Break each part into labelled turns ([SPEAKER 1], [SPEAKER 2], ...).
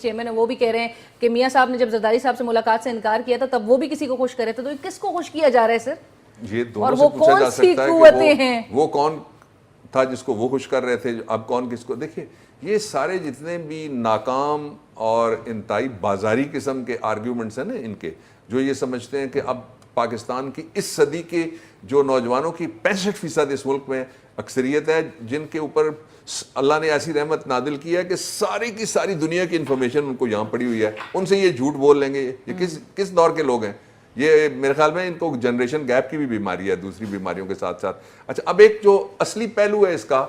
[SPEAKER 1] Chairman है वो भी कह रहे हैं कि मियां साहब ने जब जरदारी साहब से मुलाकात से इनकार किया था तब वो भी किसी को खुश करे थे, तो किसको खुश किया जा रहा है सर?
[SPEAKER 2] ये दोनों
[SPEAKER 1] और
[SPEAKER 2] से
[SPEAKER 1] वो
[SPEAKER 2] पूछा जा
[SPEAKER 1] कौन सी
[SPEAKER 2] सकता है
[SPEAKER 1] कुव्वतें
[SPEAKER 2] कि
[SPEAKER 1] हैं?
[SPEAKER 2] वो कौन था जिसको वो खुश कर रहे थे, अब कौन किसको? देखिए, ये सारे जितने भी नाकाम और इंतहाई बाजारी किस्म के आर्ग्यूमेंट्स हैं ना इनके, जो ये समझते हैं कि अब पाकिस्तान की इस सदी के जो नौजवानों की 65% इस मुल्क में अक्सरियत है जिनके ऊपर अल्लाह ने ऐसी रहमत नादिल की है कि सारी की सारी दुनिया की इंफॉर्मेशन उनको यहाँ पड़ी हुई है, उनसे ये झूठ बोल लेंगे। ये किस दौर के लोग हैं? ये मेरे ख्याल में इनको जनरेशन गैप की भी बीमारी है दूसरी बीमारियों के साथ साथ। अच्छा, अब एक जो असली पहलू है इसका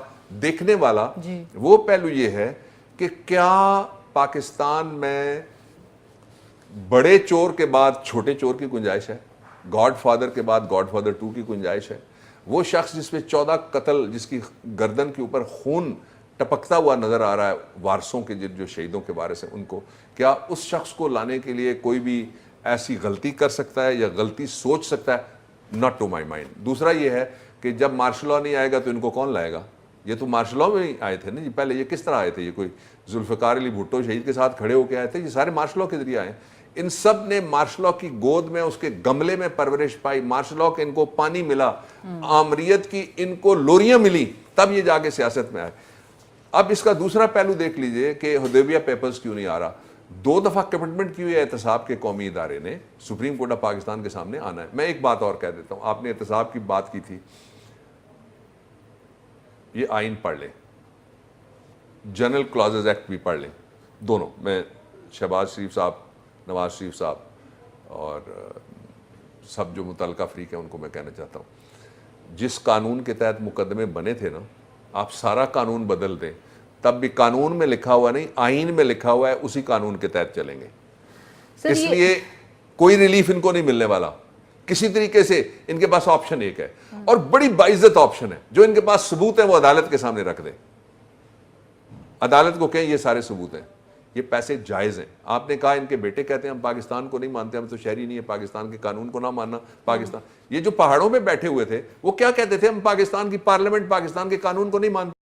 [SPEAKER 2] देखने वाला, वो पहलू ये है कि क्या पाकिस्तान में बड़े चोर के बाद छोटे चोर की गुंजाइश है? गॉडफादर के बाद गॉडफादर 2 की गुंजाइश है? वो शख्स जिसमें 14 कत्ल, जिसकी गर्दन के ऊपर खून टपकता हुआ नजर आ रहा है वारसों के, जो शहीदों के वारिस हैं उनको, क्या उस शख्स को लाने के लिए कोई भी ऐसी गलती कर सकता है या गलती सोच सकता है? Not to my mind. दूसरा ये है कि जब मार्शल लॉ नहीं आएगा तो इनको कौन लाएगा? ये तो मार्शल लॉ में ही आए थे ना जी पहले। ये किस तरह आए थे? ये कोई जुल्फ़िकार अली भुट्टो शहीद के साथ खड़े होकर आए थे? ये सारे मार्शल लॉ के जरिए आए। इन सब ने मार्शल लॉ की गोद में, उसके गमले में परवरिश पाई। मार्शल लॉ के इनको पानी मिला, आमरीत की इनको लोरियां मिली, तब ये जाके सियासत में आए। अब इसका दूसरा पहलू देख लीजिए कि हुदैबिया पेपर्स क्यों नहीं आ रहा। 2 दफा कमिटमेंट की हुई है एहतसाब के कौमी इदारे ने, सुप्रीम कोर्ट ऑफ पाकिस्तान के सामने आना है। मैं एक बात और कह देता हूं, आपने एहतसाब की बात की थी, ये आइन पढ़ लें, जनरल क्लॉजेज एक्ट भी पढ़ लें, दोनों। मैं शहबाज शरीफ साहब, नवाज शरीफ साहब और सब जो मुतल्लिका फ़रीक है उनको मैं कहना चाहता हूँ, जिस कानून के तहत मुकदमे बने थे ना, आप सारा कानून बदल दें तब भी कानून में लिखा हुआ नहीं, आइन में लिखा हुआ है, उसी कानून के तहत चलेंगे। इसलिए कोई रिलीफ इनको नहीं मिलने वाला किसी तरीके से। इनके पास ऑप्शन एक है और बड़ी बाइज्जत ऑप्शन है, जो इनके पास सबूत है वो अदालत के सामने रख दें। अदालत को कहें ये सारे सबूत हैं, ये पैसे जायज़ हैं। आपने कहा इनके बेटे कहते हैं हम पाकिस्तान को नहीं मानते, हम तो शहरी नहीं है, पाकिस्तान के कानून को ना मानना। पाकिस्तान, ये जो पहाड़ों में बैठे हुए थे वो क्या कहते थे? हम पाकिस्तान की पार्लियामेंट, पाकिस्तान के कानून को नहीं मानते।